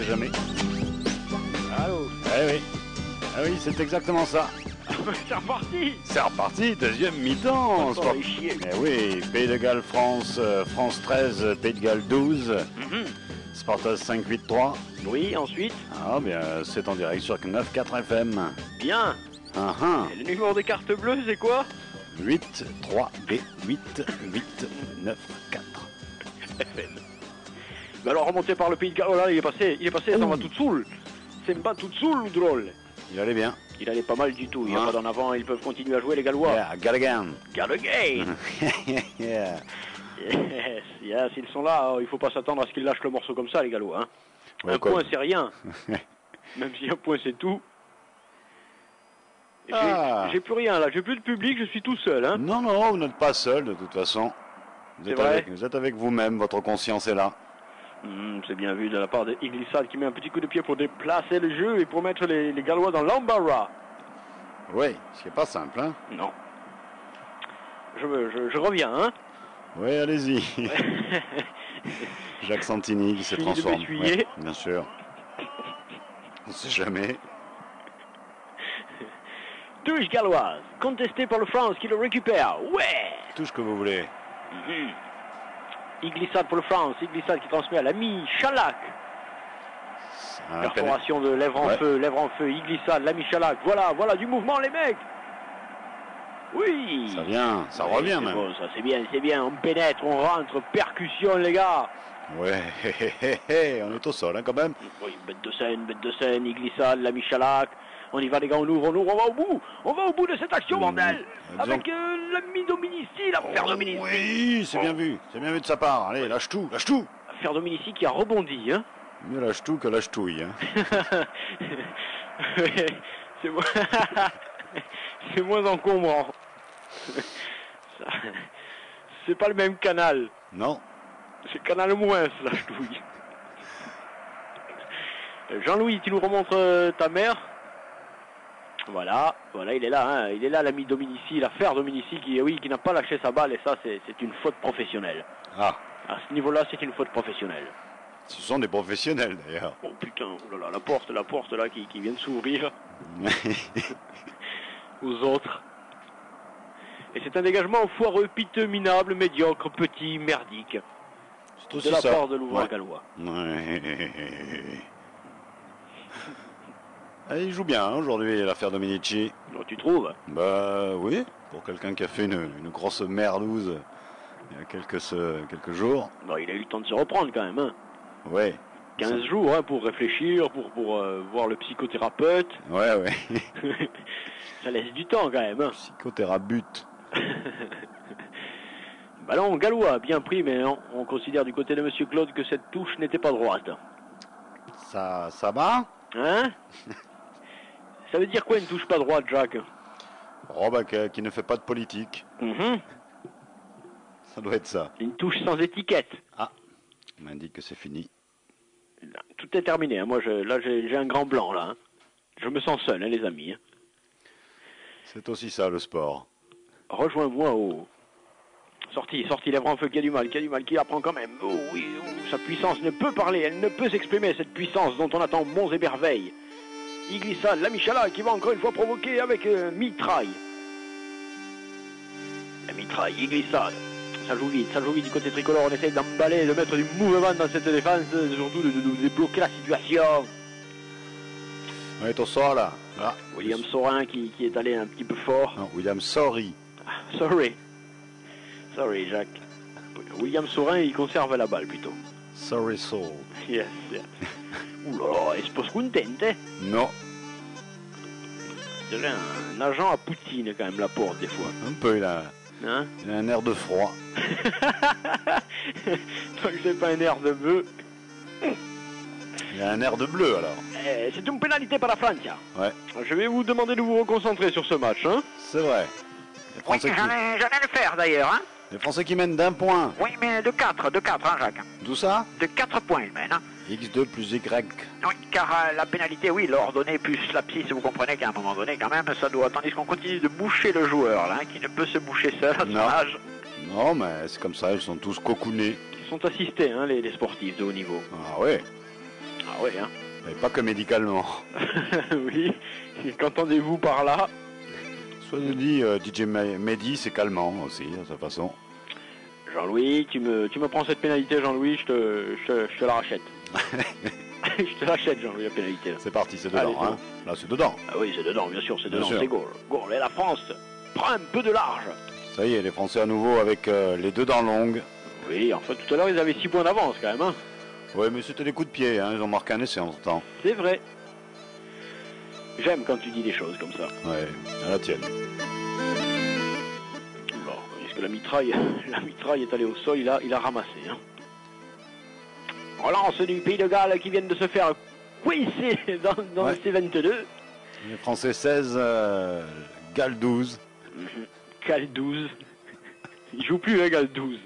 sait jamais. Allô. Eh oui. Ah oui, c'est exactement ça. C'est reparti. C'est reparti, deuxième mi-temps. Oh, les chiens. Eh oui, Pays de Galles, France, France 13, Pays de Galles 12, Spartas 5-8-3. Oui, ensuite. Ah bien, c'est en direct sur 9-4 FM. Bien. Et le numéro de carte bleue, c'est quoi? 8 3 B 8 8 9 4. Mais alors remonté par le Pays de Galles, oh là, il est passé, ça va tout saoul. C'est pas tout saoul ou drôle. Il allait bien. Il allait pas mal du tout, il n'y a pas d'en avant, ils peuvent continuer à jouer les Gallois. Yeah, Gallagher. Gallagher. Yeah. Yes, s'ils sont là, il faut pas s'attendre à ce qu'ils lâchent le morceau comme ça, les Gallois. Hein. Ouais, un point, c'est rien. Même si un point, c'est tout. J'ai plus rien là, j'ai plus de public, je suis tout seul. Hein. Non, vous n'êtes pas seul de toute façon. Vous êtes avec vous-même, votre conscience est là. C'est bien vu de la part de Iglissade qui met un petit coup de pied pour déplacer le jeu et pour mettre les Gallois dans l'embarras. Oui, ce qui n'est pas simple. Hein. Non. Je reviens, hein. Oui, allez-y. Jacques Santini qui se transforme. Ouais, bien sûr. On ne sait jamais. Touche galloise, contestée par le France qui le récupère. Ouais. Touche que vous voulez. Iglissade pour le France, Iglissade qui transmet à l'ami Chalac. Perforation de lèvres en feu, Iglissade, l'ami Chalac. Voilà du mouvement les mecs. Oui. Ça vient, ça revient même. Bon, ça c'est bien, on pénètre, on rentre, percussion les gars. Ouais, on est au sol hein, quand même. Oui, bête de scène, Iglissade, l'ami Chalac. On y va les gars, on ouvre, on va au bout de cette action bordel. Avec l'ami Dominici, l'affaire Dominici. Oui, c'est bien vu de sa part. Allez, lâche tout. L'affaire Dominici qui a rebondi, hein. Mieux lâche tout que lâche touille, hein. C'est moins encombrant. C'est pas le même canal. Non. C'est canal moins, lâche touille. Jean-Louis, tu nous remontres ta mère. Voilà, il est là, hein. Il est là l'ami Dominici, l'affaire Dominici qui n'a pas lâché sa balle et ça c'est une faute professionnelle. Ah. À ce niveau-là, c'est une faute professionnelle. Ce sont des professionnels d'ailleurs. Oh putain, oh là là, la porte là qui vient de s'ouvrir aux autres. Et c'est un dégagement foireux, piteux, minable, médiocre, petit, merdique. C'est aussi de la ça. part de l'ouvreur gallois. Il joue bien hein, aujourd'hui l'affaire Dominici. Alors, tu trouves? Bah oui, pour quelqu'un qui a fait une grosse merlouze il y a quelques jours. Bon, il a eu le temps de se reprendre quand même. Hein. Ouais. 15 jours hein, pour réfléchir, pour voir le psychothérapeute. Ouais. Ça laisse du temps quand même. Hein. Psychothérapeute. Ballon gallois, bien pris, mais non, on considère du côté de Monsieur Claude que cette touche n'était pas droite. Ça va? Hein? Ça veut dire quoi une touche pas droite, Jacques? Oh bah qui ne fait pas de politique. Ça doit être ça. Une touche sans étiquette. Ah, on m'indique que c'est fini. Tout est terminé, hein. Moi j'ai un grand blanc là. Hein. Je me sens seul, hein, les amis. Hein. C'est aussi ça le sport. Rejoins-moi au... Sortie, lèvre en feu, qui a du mal, qui apprend quand même. Oh oui, sa puissance ne peut parler, elle ne peut s'exprimer, cette puissance dont on attend monts et merveilles. Iglissade, l'ami Chalac qui va encore une fois provoquer avec mitraille. La mitraille, Iglissade. Ça joue vite du côté tricolore, on essaye d'emballer, de mettre du mouvement dans cette défense, surtout de débloquer la situation. On est au sol là. William Sorin qui est allé un petit peu fort. Non, William Sorry. Sorry Jacques. William Sorin il conserve la balle plutôt. Sorry soul. Yes. Ouh là là, est-ce pas contente? Non. C'est un agent à Poutine quand même la porte des fois. Un peu là. Hein? Il a un air de froid. Tant que c'est pas un air de bœuf. Il a un air de bleu alors. C'est une pénalité par la France. Ouais. Je vais vous demander de vous reconcentrer sur ce match. Hein? C'est vrai. Les Français j'en ai le faire d'ailleurs. Hein? Les Français qui mènent d'1 point. Oui, mais de 4, hein, Jacques. D'où ça? De 4 points, ils mènent. Hein? X2 plus Y. Oui, car la pénalité, oui, l'ordonnée plus la psy, vous comprenez qu'à un moment donné, quand même, ça doit... Tandis qu'on continue de boucher le joueur, là, qui ne peut se boucher seul à son âge. Non, mais c'est comme ça, ils sont tous cocoonés. Ils sont assistés, hein, les sportifs de haut niveau. Ah ouais. Ah ouais, hein. Et pas que médicalement. Oui, qu'entendez-vous par là? Soit nous dit DJ Mehdi, c'est calmant aussi, de sa façon. Jean-Louis, tu me prends cette pénalité, Jean-Louis, je te la rachète. Je te l'achète, Jean-Louis, la pénalité. C'est parti, c'est dedans. Allez, hein. Là, c'est dedans. Ah oui, c'est dedans, bien sûr, c'est dedans, sûr. c'est goal. Goal, et la France prend un peu de large. Ça y est, les Français à nouveau avec les deux dents longues. Oui, enfin, tout à l'heure, ils avaient 6 points d'avance, quand même, hein. Ouais, mais c'était des coups de pied, hein. Ils ont marqué un essai en ce temps. C'est vrai. J'aime quand tu dis des choses comme ça. Ouais, à la tienne. Bon, est-ce que la mitraille est allée au sol, il a ramassé, hein. Relance du Pays de Galles qui viennent de se faire coincer dans Ouais. le C22. Les Français 16, Galles 12. Gal 12. Il joue plus, hein, Gal 12.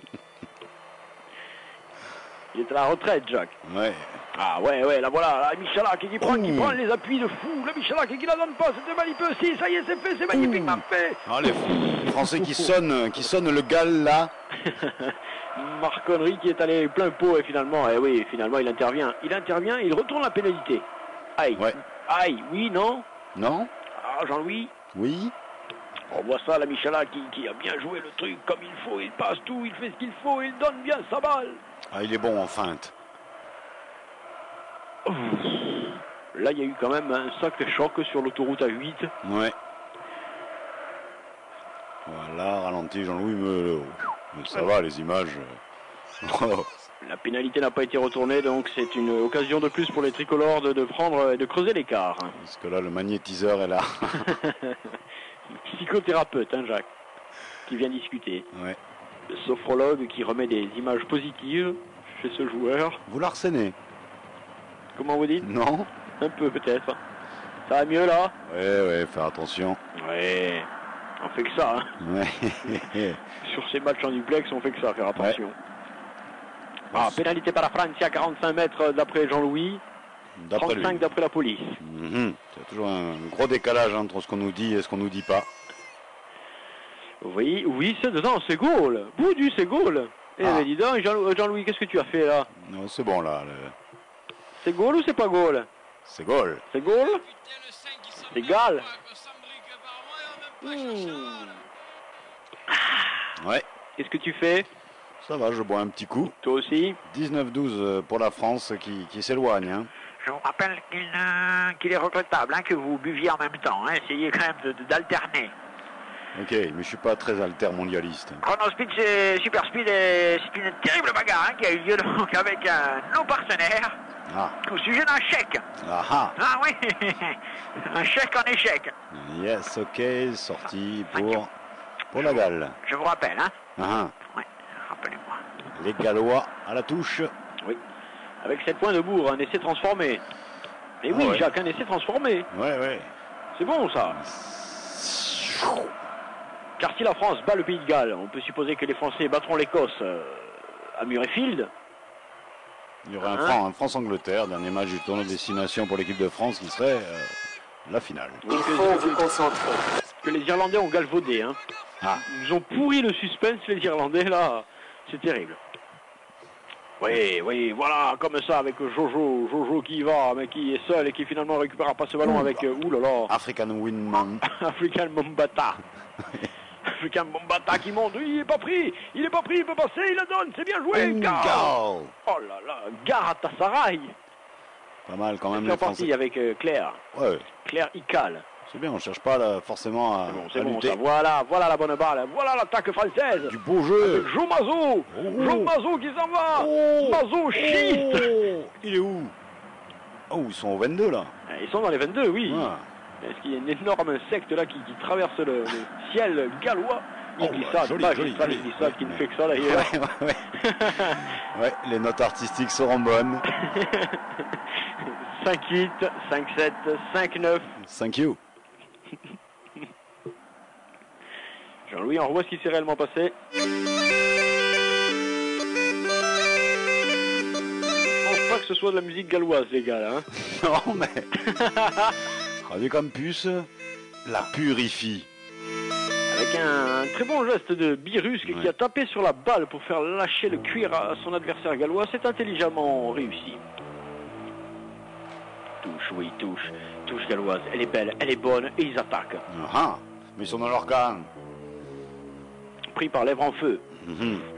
Il est à la retraite, Jacques. Ouais. Ah ouais, là voilà, la Michalak qui prend les appuis de fou. La Michalak qui la donne pas, c'était magnifique. Si, ça y est, c'est fait, c'est magnifiquement fait. Ah, les Français qui sonnent le Galles là. Marc Connery qui est allé plein pot et finalement, il intervient. Il retourne la pénalité. Aïe. Ouais. Aïe, oui, non? Non? Ah, Jean-Louis? Oui? On voit ça, la Michalak qui a bien joué le truc comme il faut. Il passe tout, il fait ce qu'il faut, il donne bien sa balle. Ah, il est bon en feinte. Là, il y a eu quand même un sacré choc sur l'autoroute A8. Ouais. Voilà, ralenti Jean-Louis, mais ça va, les images. La pénalité n'a pas été retournée, donc c'est une occasion de plus pour les tricolores de prendre et de creuser l'écart. Parce que là, le magnétiseur est là. Psychothérapeute, hein, Jacques, qui vient discuter. Ouais. Le sophrologue qui remet des images positives chez ce joueur. Vous l'harcèlez? Comment vous dites? Non? Un peu peut-être. Ça va mieux là? Ouais, faire attention. Ouais, on fait que ça. Hein. Ouais. Sur ces matchs en duplex, on fait que ça, faire attention. Ah, pénalité par la France à 45 mètres d'après Jean-Louis, 35 d'après la police. C'est toujours un gros décalage entre ce qu'on nous dit et ce qu'on nous dit pas. Oui, c'est dedans, c'est goal. Boudu, c'est goal. Eh ben dis donc, Jean-Louis, qu'est-ce que tu as fait là? Non, c'est bon là. C'est goal ou c'est pas goal? C'est goal. C'est goal? C'est égal. Ouais. Qu'est-ce que tu fais? Ça va, je bois un petit coup. Toi aussi? 19-12 pour la France qui s'éloigne. Hein. Je vous rappelle qu'il est regrettable hein, que vous buviez en même temps. Hein. Essayez quand même d'alterner. Ok, mais je suis pas très mondialiste. Chrono Speed, c'est Super Speed, et c'est une terrible bagarre hein, qui a eu lieu donc avec nos partenaires au sujet d'un chèque. Ah oui, un chèque en échec. Yes, ok, sorti pour la Galle. Je vous rappelle, hein. Oui, rappelez-moi. Les Gallois à la touche. Oui, avec 7 points de bourre, un essai transformé. Et oui, ouais. Jacques, un essai transformé. Ouais. C'est bon ça. Car si la France bat le Pays de Galles, on peut supposer que les Français battront l'Écosse à Murrayfield. Il y aurait un France-Angleterre, dernier match du tournoi de destination pour l'équipe de France qui serait la finale. Il faut vous concentrer. Que les Irlandais ont galvaudé. Hein. Ils ont pourri le suspense, les Irlandais, là. C'est terrible. Oui, voilà, comme ça, avec Jojo qui y va, mais qui est seul et qui finalement récupérera pas ce ballon avec... oulala. African Windman. African Mombata. African Mombata qui monte, il est pas pris, il peut passer, il la donne, c'est bien joué, Gar. Oh là là, Galatasaray. Pas mal quand même. C'est parti avec Claire. Ouais. Claire Ical. C'est bien, on cherche pas là, forcément à, c'est bon, lutter. Ça. Voilà la bonne balle, voilà l'attaque française. Du beau jeu. Avec Jo Mazo. Jo Mazo qui s'en va. Mazo shit. Il est où? Oh, ils sont au 22 là. Ils sont dans les 22, oui. Est-ce qu'il y a une énorme insecte là qui traverse le ciel gallois? Il glissade, joli, qui ne fait que ça d'ailleurs. Ouais, les notes artistiques seront bonnes. 5-8, 5-7, 5-9. Thank you. Jean-Louis, on revoit ce qui s'est réellement passé. Je pense pas que ce soit de la musique galloise, les gars, là. Hein. Non, mais... Radio Campus la purifie. Avec un très bon geste de Birusque qui a tapé sur la balle pour faire lâcher le cuir à son adversaire gallois. C'est intelligemment réussi. oui, touche galloise. Elle est belle, elle est bonne et ils attaquent. Mais ils sont dans leur camp. Pris par Lèvre en feu.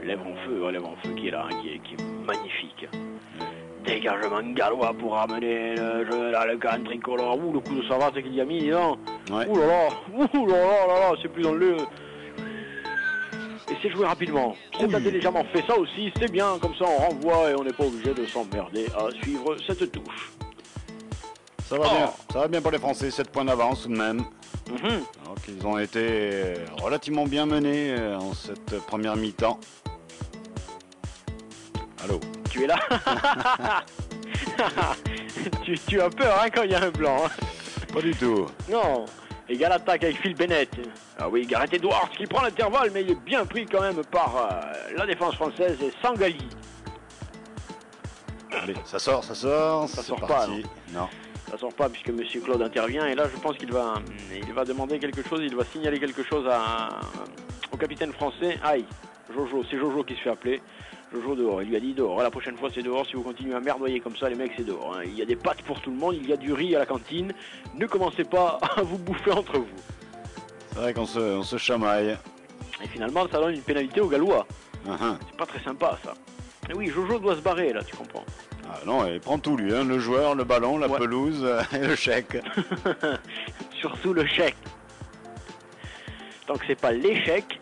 Lèvre en feu qui est là, qui est magnifique. Dégagement gallois pour ramener le jeu là, le camp tricolore. Le coup de savate qu'il y a mis, non? Ouh là là, c'est plus dans le... Et c'est joué rapidement. C'est intelligemment fait, ça aussi, c'est bien, comme ça on renvoie et on n'est pas obligé de s'emmerder à suivre cette touche. Ça va bien pour les Français, 7 points d'avance tout de même. Alors qu'ils ont été relativement bien menés en cette première mi-temps. Allô? Tu es là? tu as peur hein, quand il y a un blanc. Hein. Pas du tout. Non. Égale attaque avec Phil Bennett. Ah oui, Gareth Edwards qui prend l'intervalle, mais il est bien pris quand même par la défense française et Sangali. Allez, ça sort. Ça sort pas. Non. Ça sort pas puisque Monsieur Claude intervient et là je pense qu'il va demander quelque chose, il va signaler quelque chose au capitaine français. Aïe, Jojo, c'est Jojo qui se fait appeler. Jojo dehors, il lui a dit dehors. La prochaine fois c'est dehors, si vous continuez à merdoyer comme ça les mecs c'est dehors. Hein. Il y a des pâtes pour tout le monde, il y a du riz à la cantine. Ne commencez pas à vous bouffer entre vous. C'est vrai qu'on se chamaille. Et finalement ça donne une pénalité aux Gallois. C'est pas très sympa ça. Et oui, Jojo doit se barrer là, tu comprends. Ah non, il prend tout lui, hein, le joueur, le ballon, la pelouse et le chèque. Surtout le chèque. Tant que c'est pas l'échec.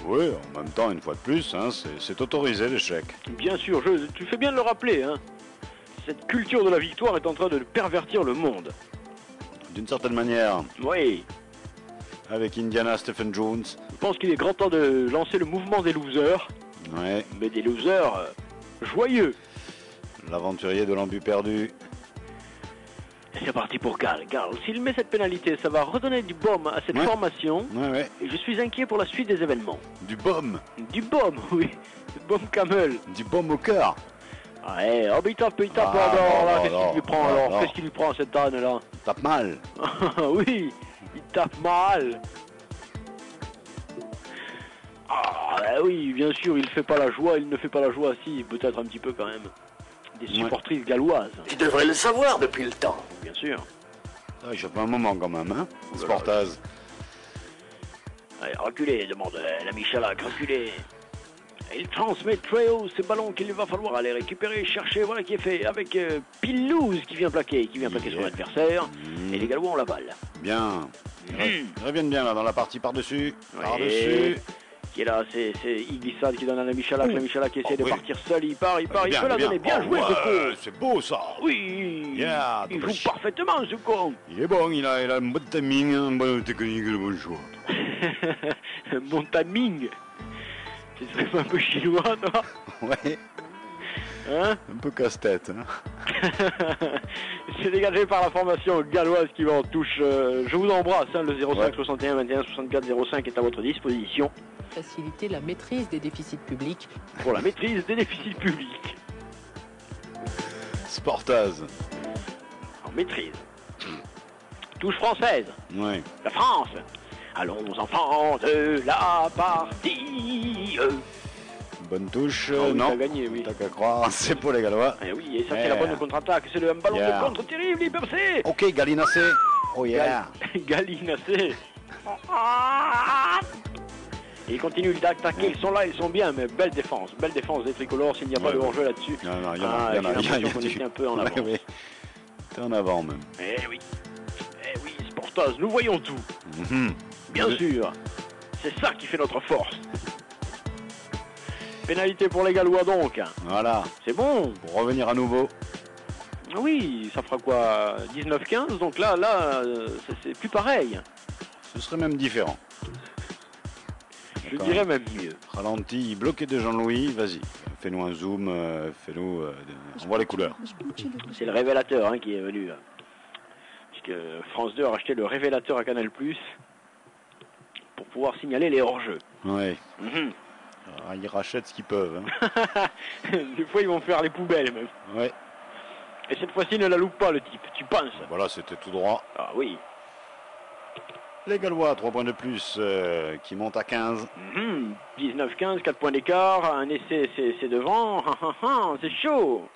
Oui, en même temps, une fois de plus, hein, c'est autorisé l'échec. Bien sûr, tu fais bien de le rappeler. Hein. Cette culture de la victoire est en train de pervertir le monde. D'une certaine manière. Oui. Avec Indiana Stephen Jones. Je pense qu'il est grand temps de lancer le mouvement des losers. Ouais. Mais des losers joyeux. L'aventurier de l'embu perdu. C'est parti pour Gal. S'il met cette pénalité, ça va redonner du baume à cette formation. Ouais. Et je suis inquiet pour la suite des événements. Du baume. Du baume, oui. Du baume camel. Du baume au cœur. Ouais, il tape. Qu'est-ce qu'il lui prend alors? Qu'est-ce qu'il lui prend cette âne là? Il tape mal. Oui, il tape mal. Oui, bien sûr, il ne fait pas la joie, si, peut-être un petit peu quand même. Des supportrices galloises. Tu devrais le savoir depuis le temps. Bien sûr. Il fait un moment quand même, hein, Sportaz. Allez, reculez, demande la Michalak, reculez. Il transmet très haut ces ballons qu'il va falloir aller récupérer, chercher, voilà qui est fait, avec Pilouse qui vient plaquer son adversaire. Et les Gallois ont la balle. Bien. Ils reviennent bien là dans la partie par-dessus. Qui est là, c'est Iglissade qui donne à la Michalak qui essaie de partir seul, il peut la donner, bien joué ce con. C'est beau ça. Oui, yeah, il joue parfaitement ce con. Il est bon, il a un bon timing, un bon technique, le bon choix. Un bon timing. Tu serais pas un peu chinois, toi? Ouais. Hein? Un peu casse-tête. Hein. C'est dégagé par la formation galloise qui va en touche. Je vous embrasse, hein, le 05 61 21 64 05 est à votre disposition. Faciliter la maîtrise des déficits publics. Pour la maîtrise des déficits publics. Sportaz. En maîtrise. Touche française. Oui. La France. Allons enfants de la partie. Bonne touche, non. Gagné, oui. T'as qu'à croire, c'est pour les Gallois. Et oui, et ça c'est la bonne contre-attaque, c'est le ballon de contre terrible, il peut passer. Ok, Galinacé. Oh yeah. Galinacé. Et ils continuent d'attaquer, ils sont là, ils sont bien, mais belle défense des tricolores, s'il n'y a pas de hors-jeu là-dessus. Non, il y en a. Qu'on était un peu en avant. Oui. T'es en avant même. Eh oui, Sportaz, nous voyons tout. Bien sûr, c'est ça qui fait notre force. Pénalité pour les Gallois donc. Voilà. C'est bon. Pour revenir à nouveau. Oui, ça fera quoi, 19-15, donc là, c'est plus pareil. Ce serait même différent. Je dirais même mieux. Ralenti, bloqué de Jean-Louis, vas-y. Fais-nous un zoom, on voit les couleurs. C'est le révélateur qui est venu. Puisque France 2 a racheté le révélateur à Canal+, pour pouvoir signaler les hors-jeux. Oui. Alors, ils rachètent ce qu'ils peuvent. Hein. Des fois, ils vont faire les poubelles même. Ouais. Et cette fois-ci, ne la loupe pas le type, tu penses? Voilà, c'était tout droit. Ah oui. Les Gallois, 3 points de plus, qui montent à 15. 19-15, 4 points d'écart, un essai, c'est devant. C'est chaud.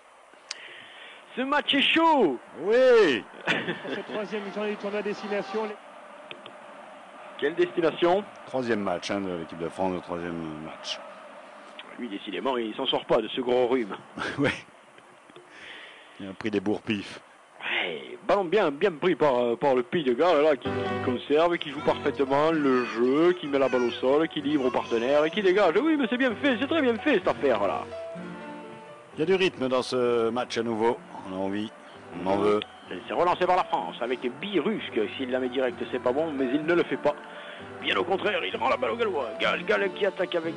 Ce match est chaud. Oui. Cette troisième journée du tournoi destination. Quelle destination? Troisième match de l'équipe de France, le troisième match. Lui, décidément, il s'en sort pas de ce gros rhume. Ouais. Il a pris des bourre-pifs. Ouais, ballon bien pris par le Pays de Galles, là, qui conserve, qui joue parfaitement le jeu, qui met la balle au sol, qui livre au partenaire et qui dégage. Oui, mais c'est bien fait, c'est très bien fait cette affaire-là. Il y a du rythme dans ce match à nouveau. On a envie, on en veut. C'est relancé par la France avec Birusque. S'il la met direct, c'est pas bon, mais il ne le fait pas. Bien au contraire, il rend la balle au Gallois. Galles qui attaque avec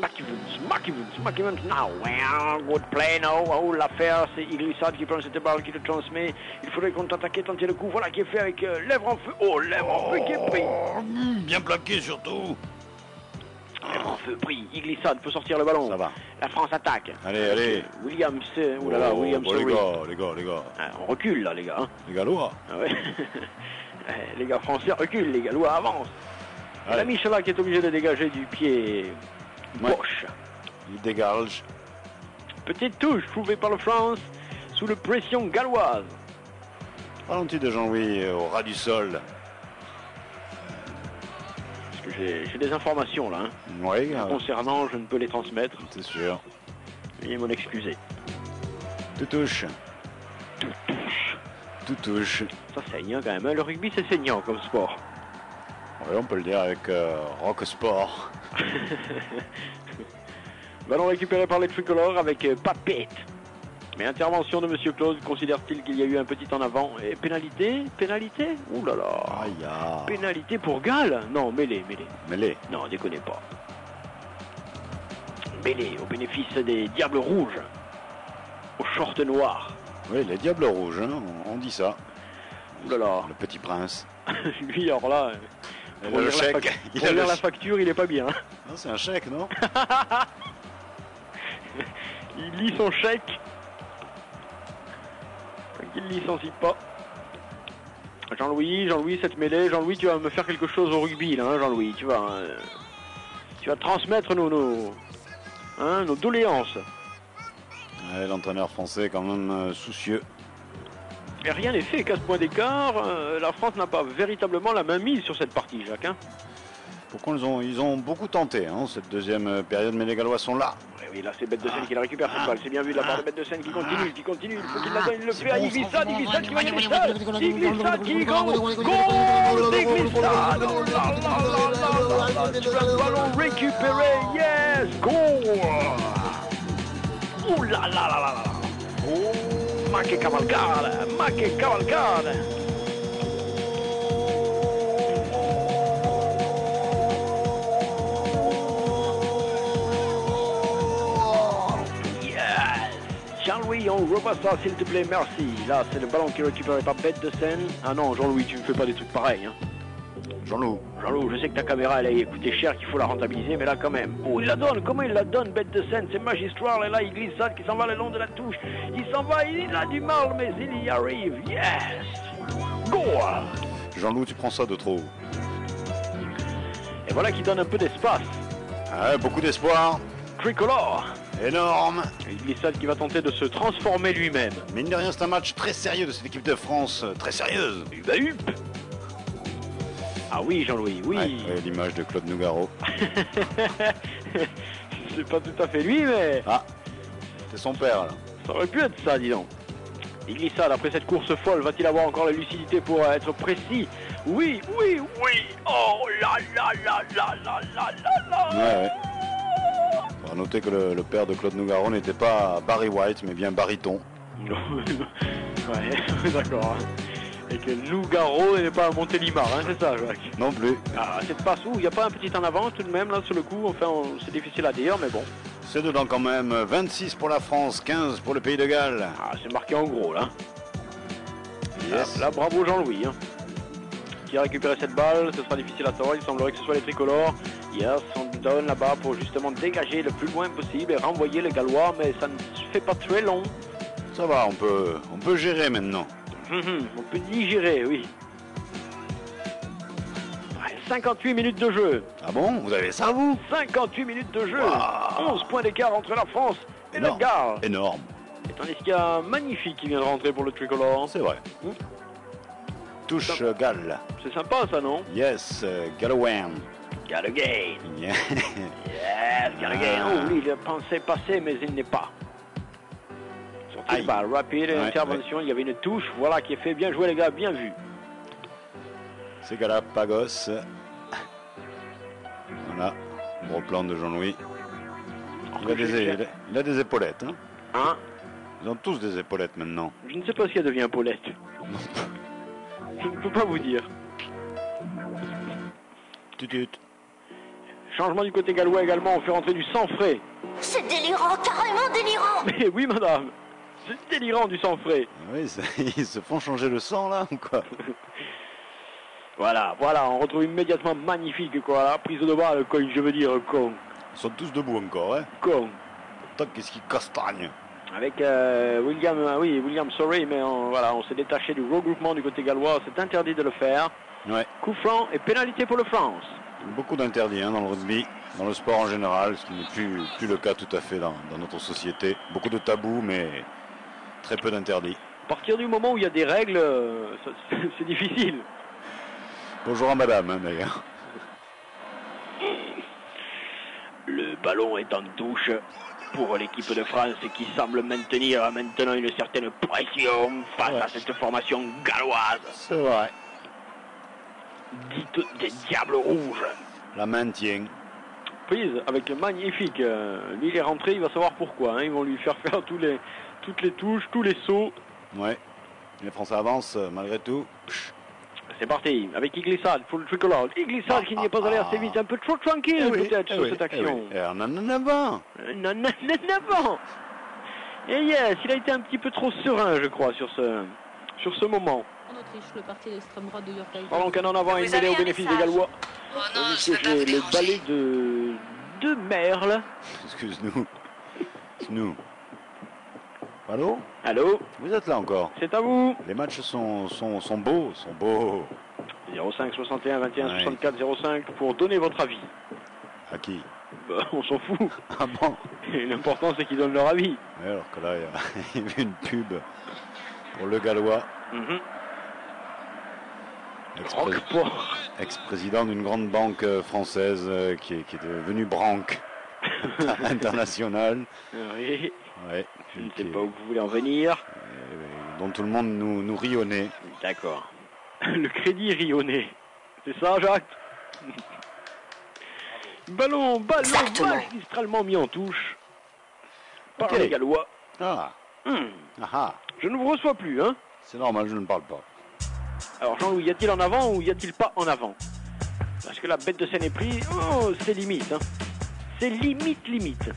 McEvans now. Well, good play now. Oh, l'affaire, c'est Iglissade qui prend cette balle, qui le transmet. Il faudrait contre-attaquer, tenter le coup. Voilà qui est fait avec Lèvres en feu. Oh, Lèvres en feu qui est pris. Bien plaqué surtout. Lèvres en feu pris. Iglissade peut sortir le ballon. Ça va. La France attaque. Allez. Williams. Oh là là, Williams. Les gars. Ah, on recule là, les gars. Hein. Les Gallois. Ah ouais. Les gars français reculent, les Gallois avancent. Et la Michelin qui est obligé de dégager du pied gauche. Il dégage. Petite touche trouvée par le France sous la pression galloise. Ralenti de Jean-Louis au ras du sol. Parce que j'ai des informations là. Hein. Oui. Concernant, je ne peux les transmettre. C'est sûr. Veuillez m'en excuser. Tout touche. Tout touche. Ça saigne hein, quand même. Le rugby c'est saignant comme sport. Oui, on peut le dire avec Rock Sport. Ballon récupéré par les tricolores avec Papette. Mais intervention de Monsieur Claude, considère-t-il qu'il y a eu un petit en avant? Et pénalité? Ouh là là. Aïe. Pénalité pour Galles? Non, mêlée. Non, déconnez pas. Mêlée au bénéfice des Diables Rouges. Aux shorts noirs. Oui, les Diables Rouges, hein, on dit ça. Ouh là là. Le petit prince. Lui, alors là... Pour le chèque. Pour lire la facture, il est pas bien. Non, c'est un chèque, non? Il lit son chèque. Il ne licencie pas. Jean-Louis, cette mêlée. Jean-Louis, tu vas me faire quelque chose au rugby, là, hein, Jean-Louis. Tu vas transmettre nos doléances. Ouais, l'entraîneur français, quand même soucieux. Et rien n'est fait, 4 points d'écart. La France n'a pas véritablement la main mise sur cette partie, Jacques. Hein. Pourquoi ils ont beaucoup tenté, hein, cette deuxième période, mais les Gallois sont là. Oui, là c'est Bête de Seine qui la récupère cette balle. C'est bien vu de la part de Bête de Seine qui continue. Il faut qu'il la donne, il le fait à Iglissade qui va y aller. Iglissade qui goal d'Iglissade. Le ballon récupéré, yes, goal. Ouh là là là là là. Oh. Ma che cavalcade! Yes! Jean-Louis, on repasse ça s'il te plaît, merci. Là, c'est le ballon qui est récupéré par Bête de Seine. Ah non, Jean-Louis, tu ne fais pas des trucs pareils. Hein. Jean-Loup, je sais que ta caméra, elle a coûté cher, qu'il faut la rentabiliser, mais là, quand même. Oh, il la donne, comment il la donne, Bête de Seine, c'est magistral, et là, il glissade qui s'en va le long de la touche. Il s'en va, il a du mal, mais il y arrive. Yes! Goal! Jean-Loup, tu prends ça de trop. Et voilà qui donne un peu d'espace. Ah, beaucoup d'espoir. Tricolore. Énorme. Une glissade qui va tenter de se transformer lui-même. Mine de rien, c'est un match très sérieux de cette équipe de France, très sérieuse. Hup. Ah oui, Jean-Louis, oui. Ouais, l'image de Claude Nougaro. C'est pas tout à fait lui, mais... Ah, c'est son père, là. Ça aurait pu être ça, dis donc. Il glissade après cette course folle. Va-t-il avoir encore la lucidité pour être précis? Oui. Oh là là là là là là là. Ouais. On va noter que le père de Claude Nougaro n'était pas Barry White, mais bien Bariton. Ouais, d'accord. Et que Nougaro n'est pas un Montélimar, hein, c'est ça, Jacques? Non plus. Ah, cette passe où il n'y a pas un petit en avance tout de même, là, sur le coup. Enfin, c'est difficile à dire, mais bon. C'est dedans quand même. 26 pour la France, 15 pour le Pays de Galles. Ah, c'est marqué en gros, là. Yes. Là, bravo Jean-Louis. Hein. Qui a récupéré cette balle, ce sera difficile à savoir. Il semblerait que ce soit les tricolores. Yes, on donne là-bas pour justement dégager le plus loin possible et renvoyer les Gallois, mais ça ne se fait pas très long. Ça va, on peut gérer maintenant. On peut digérer, oui. 58 minutes de jeu. Ah bon? Vous avez ça, vous? 58 minutes de jeu. Wow. 11 points d'écart entre la France et le Galles. Énorme. Tandis qu'il y a Magnifique qui vient de rentrer pour le tricolore. C'est vrai. Touche Gall. C'est sympa ça, non? Yes, Galloway. Galloway. Yeah. Yes, Galloway. Oh, lui, il pensait passer, mais il n'est pas. Sortie de balle, rapide, intervention, il y avait une touche, voilà qui est fait. Bien joué les gars, bien vu. C'est Galapagos. Voilà, gros plan de Jean-Louis. Il a des épaulettes. Hein? Ils ont tous des épaulettes maintenant. Je ne sais pas si elle devient Paulette. Je ne peux pas vous dire. Tutut. Changement du côté gallois également, on fait rentrer du sang frais. C'est délirant, carrément délirant. Mais oui madame, c'est délirant du sang frais. Oui, ils se font changer le sang là ou quoi? Voilà, on retrouve immédiatement Magnifique quoi, la prise de balle, quoi, je veux dire, con. Ils sont tous debout encore, hein? Con. Tant qu'est-ce qui castagne? Avec William Sorey, mais on s'est détaché du regroupement du côté gallois, c'est interdit de le faire. Ouais. Coup franc et pénalité pour le France. Beaucoup d'interdits dans le rugby, dans le sport en général, ce qui n'est plus le cas tout à fait dans notre société. Beaucoup de tabous, mais très peu d'interdits. À partir du moment où il y a des règles, c'est difficile. Bonjour à madame, d'ailleurs. Le ballon est en touche pour l'équipe de France qui semble maintenir maintenant une certaine pression face à cette formation galloise. C'est vrai. Dite des Diables Rouges. La maintient. Prise avec Magnifique. Lui il est rentré, il va savoir pourquoi. Ils vont lui faire toutes les touches, tous les sauts. Ouais. Les Français avancent malgré tout. C'est parti, avec Iglissade pour le tricolore. Iglissade qui n'y est pas allé assez vite, un peu trop tranquille peut-être sur cette action. Et on en a avant. Et yes, il a été un petit peu trop serein, je crois, sur ce moment. En Autriche, le parti d'extrême droite de Jörg Haider. Pendant qu'un en avant, il mêlé au bénéfice des Gallois. Oh non, C'est le balai de Merle. Excuse-nous. Allô? Allô? Vous êtes là encore? C'est à vous. Les matchs sont beaux. 05 61 21 64 05 pour donner votre avis. À qui? On s'en fout. Ah bon? Et l'important c'est qu'ils donnent leur avis. Ouais, alors que là, il y a eu une pub pour le Gallois. Ex-président d'une grande banque française qui est devenue Branque internationale. Oui. Ouais. Je ne sais pas où vous voulez en venir. Dont tout le monde nous rit au nez. D'accord. Le crédit rit au nez. C'est ça, Jacques? Ballon magistralement mis en touche par les Gallois. Je ne vous reçois plus, hein? C'est normal, je ne parle pas. Alors Jean-Louis, y a-t-il en avant ou y a-t-il pas en avant? Parce que la bête de scène est prise, c'est limite, hein. C'est limite.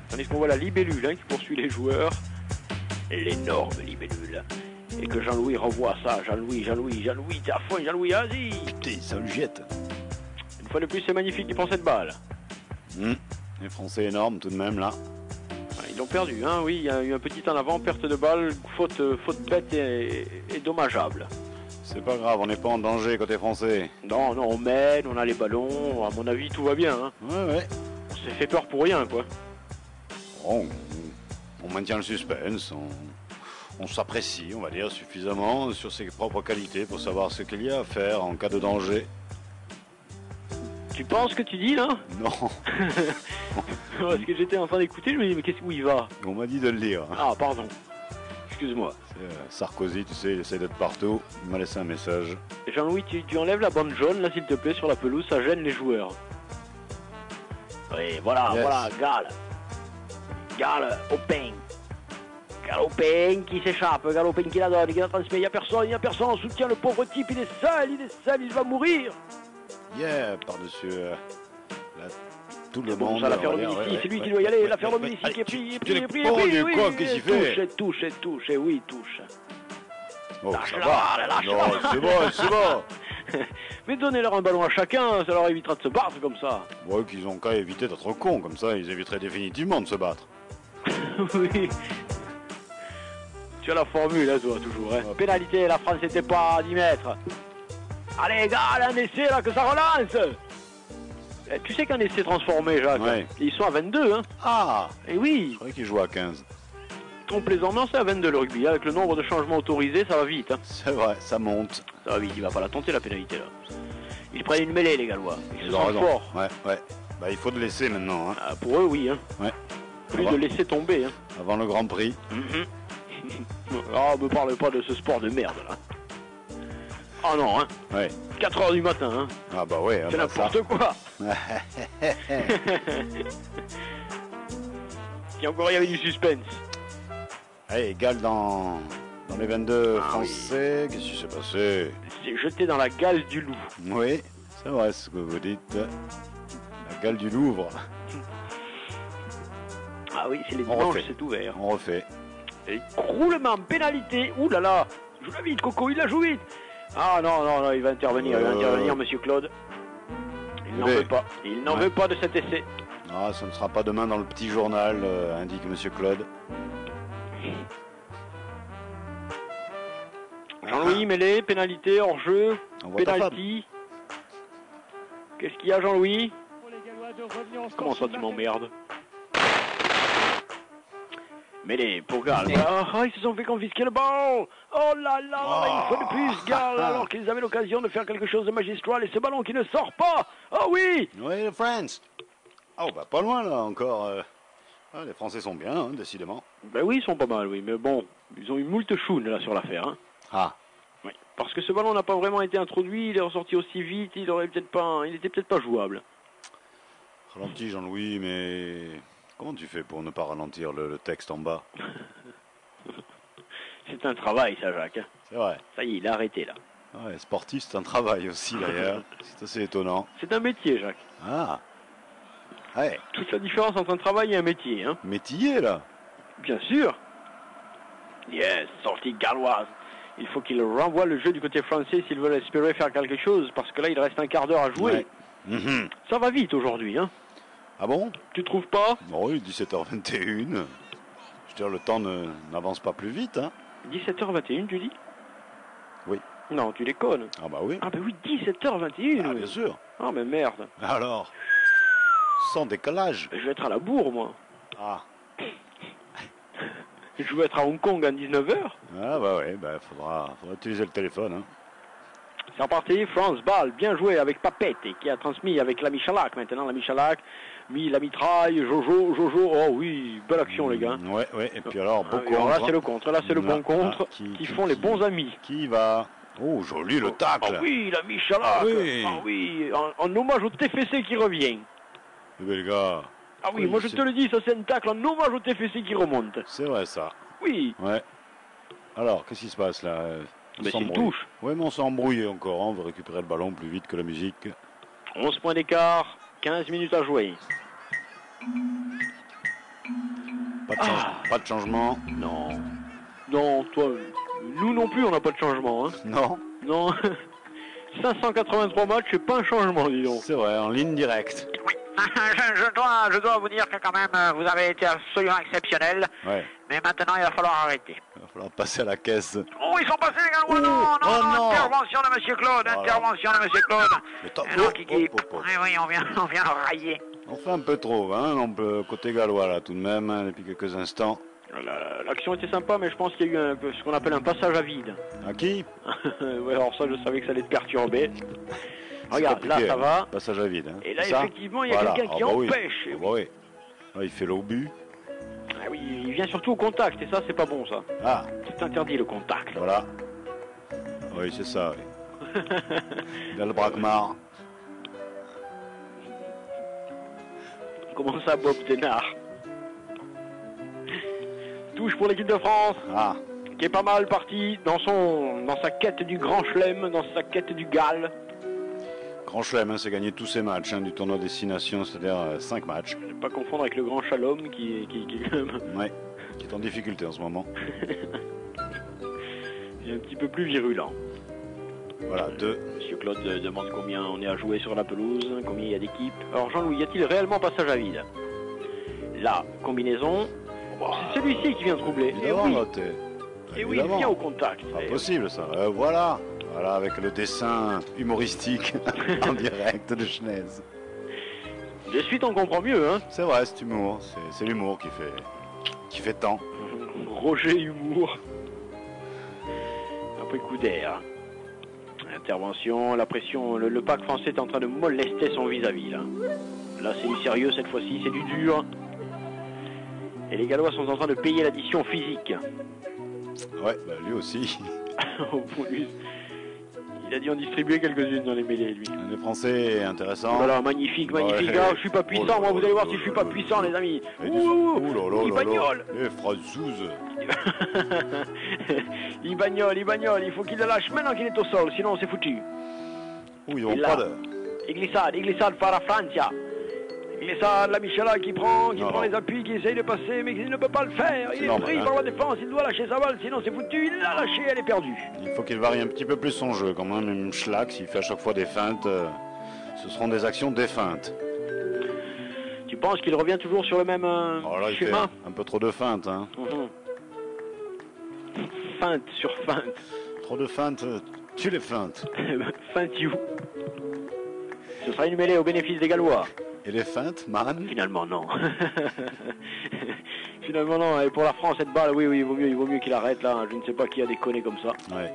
Tandis qu'on voit la libellule qui poursuit les joueurs. L'énorme libellule. Et que Jean-Louis revoit ça. Jean-Louis, t'es à fond, Jean-Louis, vas-y. Putain, ça le jette. Une fois de plus, c'est Magnifique qui prend cette balle. Les Français énormes tout de même là. Ils l'ont perdu, hein, oui, il y a eu un petit en avant, perte de balle, faute bête et dommageable. C'est pas grave, on n'est pas en danger côté français. Non, on mène, on a les ballons, à mon avis tout va bien. Hein. Ouais. On s'est fait peur pour rien, quoi. On maintient le suspense, on s'apprécie, on va dire, suffisamment sur ses propres qualités pour savoir ce qu'il y a à faire en cas de danger. Tu penses ce que tu dis là? Non. Parce que j'étais en train d'écouter, je me dis mais où il va? On m'a dit de le lire. Ah pardon, excuse-moi. Sarkozy, tu sais, il essaie d'être partout, il m'a laissé un message. Jean-Louis, tu enlèves la bande jaune là s'il te plaît sur la pelouse, ça gêne les joueurs. Oui, voilà, Gall, Open. Galopin qui s'échappe, Galopin qui la donne, qui la transmet, il n'y a personne, on soutient le pauvre type, il est seul, il va mourir. Yeah, par-dessus tout le monde. Ça, l'affaire Dominici, c'est lui qui doit y aller, l'affaire Dominici qui est pris, qu'est-ce qu'il fait? Touche, oui, touche. Oh, c'est bon. Mais donnez-leur un ballon à chacun, ça leur évitera de se battre comme ça. Ouais, qu'ils ont qu'à éviter d'être cons, comme ça, ils éviteraient définitivement de se battre. Oui. Tu as la formule, hein, toi, toujours. Hein. Pénalité, la France n'était pas à 10 mètres. Allez, gars, un essai, là, que ça relance. Tu sais qu'un essai transformé, Jacques, ils sont à 22, hein. Ah. Et oui. Je croyais qu'ils jouaient à 15. On plaisante, non, c'est à 22 le rugby. Avec le nombre de changements autorisés, ça va vite. Hein. C'est vrai, ça monte. Ça va vite, il va pas la tenter la pénalité là. Ils prennent une mêlée les Gallois. Ils se sentent forts. Ouais, ouais. Bah il faut le laisser maintenant. Hein. Ah, pour eux, oui. Hein. Ouais. Plus de laisser tomber. Hein. Avant le Grand Prix. Ah, me parlez pas de ce sport de merde là. Ah non, hein. Ouais. 4h du matin, hein. Ah bah ouais. C'est n'importe quoi. Et encore, il y avait du suspense. Allez, égal dans les 22 français. Qu'est-ce qui s'est passé? C'est jeté dans la gale du loup. Oui, c'est vrai ce que vous dites. La gale du Louvre. Ah oui, c'est les dimanches, c'est ouvert. On refait. Et roulement, pénalité. Ouh là là. Joue la vite, Coco, il la joue vite. Ah non, non, non, il va intervenir, monsieur Claude. Il n'en veut pas. Il n'en veut pas de cet essai. Ah, ce ne sera pas demain dans le petit journal, indique monsieur Claude. Jean-Louis, mêlée, pénalité, hors-jeu, pénalty. Qu'est-ce qu'il y a, Jean-Louis? Comment ça, tu m'emmerdes? Mêlée pour Gall. Ils se sont fait confisquer le ballon. Oh là là, une fois de plus, Gall, alors qu'ils avaient l'occasion de faire quelque chose de magistral et ce ballon qui ne sort pas. Oh oui. Oui, le France. Oh, bah pas loin là encore. Les Français sont bien, hein, décidément. Ben oui, ils sont pas mal, oui, mais bon, ils ont eu moult choune là sur l'affaire. Hein. Ah. Oui, parce que ce ballon n'a pas vraiment été introduit, il est ressorti aussi vite, il était peut-être pas jouable. Ralenti, Jean-Louis, mais comment tu fais pour ne pas ralentir le texte en bas? C'est un travail, ça, Jacques. C'est vrai. Ça y est, il a arrêté là. Ouais, sportif, c'est un travail aussi d'ailleurs. C'est assez étonnant. C'est un métier, Jacques. Ah. Ouais. Toute la différence entre un travail et un métier, hein. Métier, là. Bien sûr. Yes, sortie galloise. Il faut qu'il renvoie le jeu du côté français s'ils veulent espérer faire quelque chose, parce que là, il reste un quart d'heure à jouer. Ouais. Ça va vite aujourd'hui, hein. Ah bon? Tu trouves pas? Oui, 17h21. Je veux dire, le temps n'avance pas plus vite, hein. 17h21, tu dis? Oui. Non, tu déconnes. Ah bah oui. Ah bah oui, 17h21. Ah, oui. bien sûr. Ah mais merde. Alors, sans décalage. Je vais être à la bourre, moi. Ah. Je vais être à Hong Kong à 19h. Ah bah ouais, bah faudra utiliser le téléphone, hein. C'est reparti, France Ball, bien joué avec Papette, qui a transmis avec la Michalak. Maintenant, la Michalak, la mitraille, Jojo, oh oui, belle action, les gars. Ouais, et puis alors, bon contre. Alors là, c'est le contre, là, c'est le bon contre, qui font les bons amis. Qui va? Oh, joli le tacle. Ah oui, la Michalak. Ah oui, en hommage au TFC qui revient. Eh bien, les gars. Ah oui, moi je te le dis, ça c'est un tacle en hommage au TFC qui remonte. C'est vrai, ça. Oui. Ouais. Alors, qu'est-ce qui se passe, là? Mais c'est une touche. Oui, mais on s'est embrouillé encore. On veut récupérer le ballon plus vite que la musique. 11 points d'écart, 15 minutes à jouer. Pas de changement. Non. Non, toi, nous non plus, on n'a pas de changement. Hein. Non. Non. 583 matchs, c'est pas un changement, dis donc. C'est vrai, en ligne directe. Oui, je dois vous dire que quand même, vous avez été absolument exceptionnel. Ouais. Mais maintenant, il va falloir arrêter. Il va falloir passer à la caisse. Oh, ils sont passés, les Gallois. Non, intervention de Monsieur Claude, intervention de Monsieur Claude. Mais Kiki. Oui, on vient le railler. On fait un peu trop, hein, côté gallois, là, tout de même, hein, depuis quelques instants. L'action était sympa, mais je pense qu'il y a eu ce qu'on appelle un passage à vide. À qui? Ouais, alors ça, je savais que ça allait te perturber. Regarde, là, ça va. Passage à vide. Hein. Et là, effectivement, il y a quelqu'un qui empêche. Ah bah oui. Là, il fait l'obus. Ah oui, il vient surtout au contact, et ça, c'est pas bon, ça. Ah. C'est interdit, le contact. Voilà. Oui, c'est ça, oui. Il a le braquemar. Comment ça, Bob Denard? Touche pour l'équipe de France. Ah. Qui est pas mal parti dans sa quête du Grand Chelem, dans sa quête du Galles. Grand Chelem, hein, c'est gagner tous ses matchs du tournoi Destination, c'est-à-dire 5 matchs. Ne pas confondre avec le Grand Shalom qui est quand même... Ouais, qui est en difficulté en ce moment. Il est un petit peu plus virulent. Voilà, 2. Monsieur Claude demande combien on est à jouer sur la pelouse, combien il y a d'équipes. Alors Jean-Louis, y a-t-il réellement passage à vide? La combinaison, c'est celui-ci qui vient troubler. Évidemment, et oui, il vient au contact. Pas possible ça. Voilà, avec le dessin humoristique en direct de Schnez. De suite, on comprend mieux, hein. C'est vrai, c'est humour. C'est l'humour qui fait tant. Roger Humour. Après coup d'air. Intervention, la pression, le pack français est en train de molester son vis-à-vis là. Là c'est du sérieux cette fois-ci, c'est du dur. Et les Gallois sont en train de payer l'addition physique. Ouais, bah lui aussi. Au bonus. Il a dû en distribuer quelques-unes dans les mêlées, lui. Les Français, intéressant. Voilà, magnifique, magnifique. Ouais. Ah, je suis pas puissant, moi, vous allez voir si je suis pas puissant, les amis. Ouh, il bagnole. Les Françaises. Il bagnole, il faut qu'il le lâche maintenant qu'il est au sol, sinon c'est foutu. Ouh, ils ont pas de... Glissade par la Francia. Glissade, la Michela qui prend les appuis, qui essaye de passer, mais il ne peut pas le faire. Il est pris par la défense, il doit lâcher sa balle, sinon c'est foutu. Il l'a lâché, elle est perdue. Il faut qu'il varie un petit peu plus son jeu, quand même. Schlag, s'il fait à chaque fois des feintes, ce seront des actions des feintes. Tu penses qu'il revient toujours sur le même là, il schéma? fait un peu trop de feintes, hein. Feinte sur feinte. Trop de feintes, tu les feintes. Feinte you. Ce sera une mêlée au bénéfice des Gallois. Et les feintes, man? Finalement non. Finalement non. Et pour la France, cette balle, oui, il vaut mieux qu'il arrête là. Je ne sais pas qui a déconné comme ça. Ouais.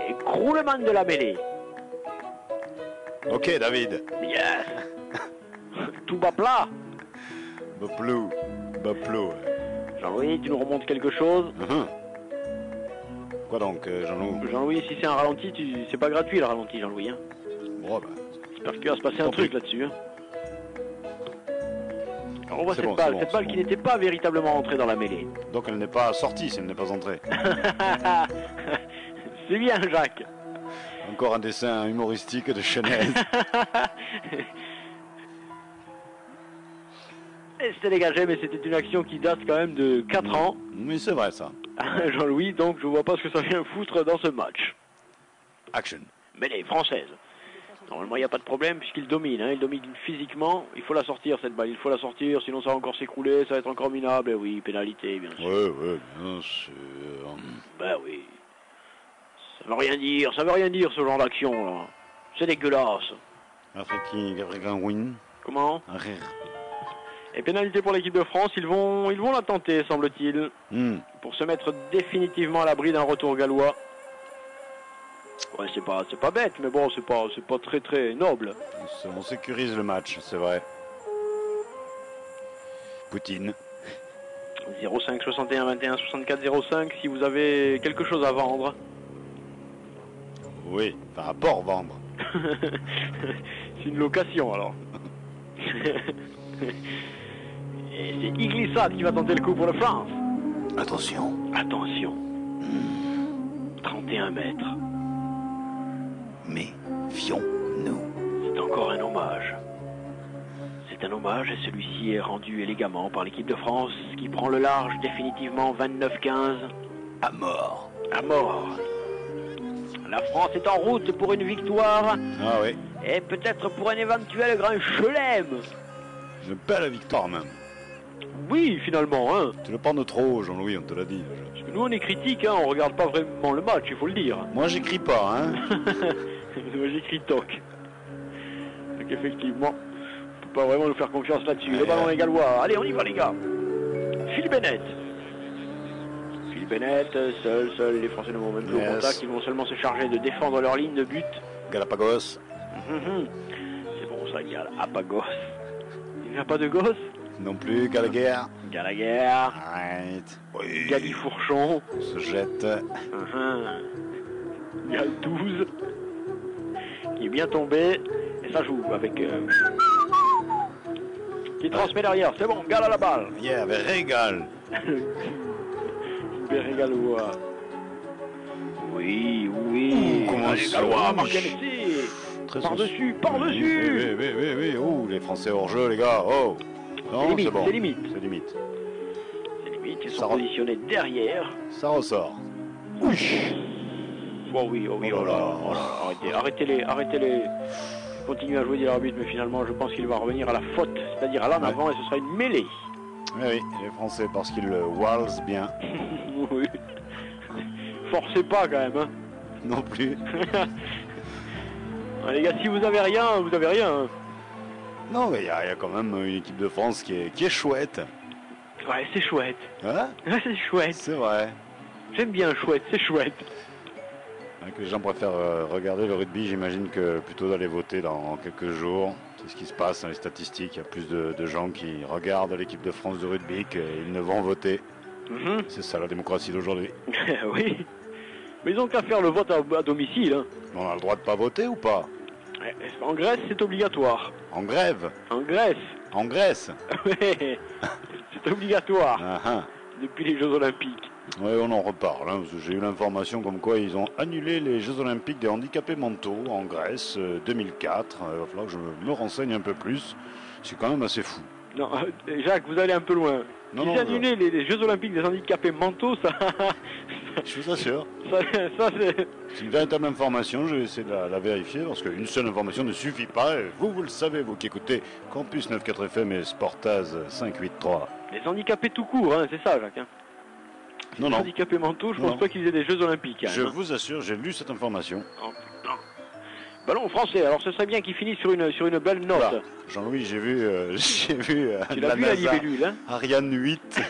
Et croulement de la mêlée. Ok, David. Yes. Tout bas plat. Baplou. Jean-Louis, tu nous remontes quelque chose? Quoi donc, Jean-Louis? Jean-Louis, si c'est un ralenti, c'est pas gratuit le ralenti, Jean-Louis. Hein. Bon, bah. J'espère qu'il va se passer un truc là-dessus. Hein. Alors, on voit cette balle qui n'était pas véritablement entrée dans la mêlée. Donc elle n'est pas sortie si elle n'est pas entrée. C'est bien, Jacques. Encore un dessin humoristique de Chenaise. Et c'était dégagé, mais c'était une action qui date quand même de 4 ans. Oui, c'est vrai ça. Jean-Louis, donc je vois pas ce que ça vient foutre dans ce match. Action. Mêlée française. Normalement, il n'y a pas de problème puisqu'il domine. Hein. Il domine physiquement. Il faut la sortir, cette balle. Il faut la sortir, sinon ça va encore s'écrouler, ça va être encore minable. Et oui, pénalité, bien sûr. Ouais, bien sûr. Ben oui. Ça veut rien dire, ce genre d'action, là. C'est dégueulasse. Africain win. Comment? Et pénalité pour l'équipe de France. Ils vont la tenter, semble-t-il. Pour se mettre définitivement à l'abri d'un retour gallois. Ouais, c'est pas bête, mais bon, c'est pas très noble. On sécurise le match, c'est vrai. Poutine. 05 61 21 64 05 si vous avez quelque chose à vendre. Oui, par rapport vendre. C'est une location alors. Et c'est Iglissade qui va tenter le coup pour le France. Attention. 31 mètres. Méfions-nous. C'est encore un hommage. C'est un hommage et celui-ci est rendu élégamment par l'équipe de France qui prend le large définitivement 29-15. À mort. La France est en route pour une victoire. Ah oui. Et peut-être pour un éventuel grand chelem. Une belle victoire même. Oui, finalement, hein. Tu le prends de trop, Jean-Louis, on te l'a dit. Parce que nous, on est critique, hein, on regarde pas vraiment le match, il faut le dire. Moi, j'écris pas, hein. Moi, j'écris toc. Donc, effectivement, on peut pas vraiment nous faire confiance là-dessus. Le ballon est gallois. Allez, on y va, les gars. Phil Bennett, seul, les Français ne vont même plus au contact, ils vont seulement se charger de défendre leur ligne de but. Galapagos. C'est bon, ça, Galapagos. Il n'y a pas de gosse? Non plus, Gallagher. Arrête. Oui. Galifourchon. Se jette. Gal 12. Qui est bien tombé. Et ça joue avec... qui transmet derrière. C'est bon, Gal à la balle. Yeah, avec régal. Gallois. Oui. Comment les Gallois marquent un essai. Par-dessus. Oui. Oh, les Français hors jeu, les gars. Oh. Non, c'est bon. C'est limite. Ils sont positionnés derrière. Ça ressort. Oh oui, oh là. Arrêtez-les. Continuez à jouer, dit l'arbitre, mais finalement, je pense qu'il va revenir à la faute, c'est-à-dire à l'en avant, et ce sera une mêlée. Oui, les Français, parce qu'ils walsent bien. Oui. Forcez pas, quand même, hein. Non plus. Les gars, si vous avez rien, vous avez rien. Non, mais il y a quand même une équipe de France qui est chouette. Ouais, c'est chouette. Hein? Ouais, c'est chouette. C'est vrai. J'aime bien chouette, c'est chouette. Que les gens préfèrent regarder le rugby, j'imagine que plutôt d'aller voter dans quelques jours. C'est ce qui se passe dans les statistiques. Il y a plus de gens qui regardent l'équipe de France de rugby qu'ils ne vont voter. C'est ça la démocratie d'aujourd'hui. Oui. Mais ils ont qu'à faire le vote à domicile. Hein. On a le droit de pas voter ou pas? En Grèce, c'est obligatoire. En grève? En Grèce? En Grèce? Oui. C'est obligatoire. Depuis les Jeux Olympiques. Oui, on en reparle. Hein, j'ai eu l'information comme quoi ils ont annulé les Jeux Olympiques des handicapés mentaux en Grèce 2004. Il va falloir que je me renseigne un peu plus. C'est quand même assez fou. Non, Jacques, vous allez un peu loin. Ils annulé les Jeux Olympiques des handicapés mentaux, ça... Je vous assure. Ça c'est... C'est une véritable information, je vais essayer de la vérifier, parce qu'une seule information ne suffit pas. Et vous le savez, vous qui écoutez Campus 94 FM et Sportaz 583. Les handicapés tout court, hein, c'est ça, Jacques. Hein. Non, les handicapés mentaux, je pense pas qu'ils aient des Jeux Olympiques. Hein, je vous assure, j'ai lu cette information. Oh, putain. Ballon français, alors ce serait bien qu'il finisse sur une belle note. Voilà. Jean-Louis, j'ai vu tu l'as vu la libellule, hein? Ariane 8.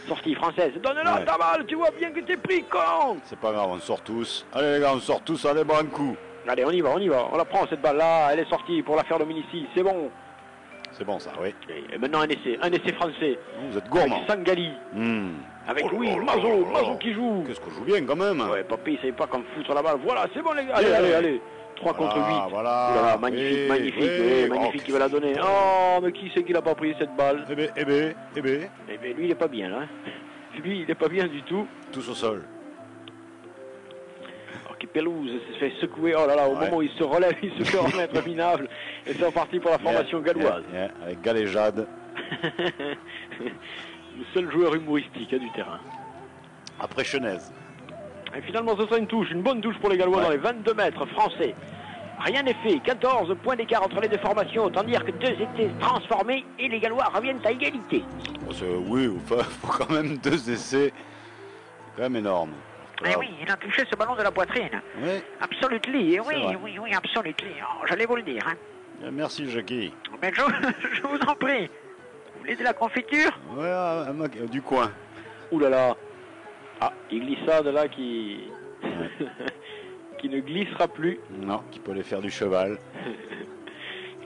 Sortie française, donne-la ta balle, tu vois bien que t'es pris, con. C'est pas grave, on sort tous. Allez les gars, on sort tous, allez, branco. Allez, on y va, on la prend cette balle-là, elle est sortie pour la faire Dominici, c'est bon. C'est bon ça, oui. Et maintenant un essai français. Vous êtes gourmand. Avec Sangali. Avec Mazo qui joue. Qu'est-ce qu'on joue bien quand même. Ouais, papy, il savait pas comme foutre la balle. Voilà, c'est bon les gars. Allez. 3 contre 8. Voilà. Magnifique, il va la donner. Oh, mais qui c'est qui l'a pas pris cette balle? Eh ben, lui, il est pas bien là. Lui, il est pas bien du tout. Tous au sol. Alors que Pelouse se fait secouer. Oh là là, au moment où il se relève, il se fait remettre minable. Et c'est reparti pour la formation galloise. Avec Galéjade. Le seul joueur humoristique du terrain. Après Chenez. Et finalement, ce sera une bonne touche pour les Gallois dans les 22 mètres français. Rien n'est fait, 14 points d'écart entre les deux formations, autant dire que 2 étaient transformés et les Gallois reviennent à égalité. Oui, enfin, faut quand même 2 essais. C'est quand même énorme. Mais oui, il a touché ce ballon de la poitrine. Oui. Absolutely, oui, absolutely. Oh, j'allais vous le dire. Hein. Merci, Jackie. Mais je vous en prie. Vous voulez de la confiture? Ouais, du coin. Ouh là là. Ah, il glissade là qui... qui ne glissera plus. Non, qui peut aller faire du cheval.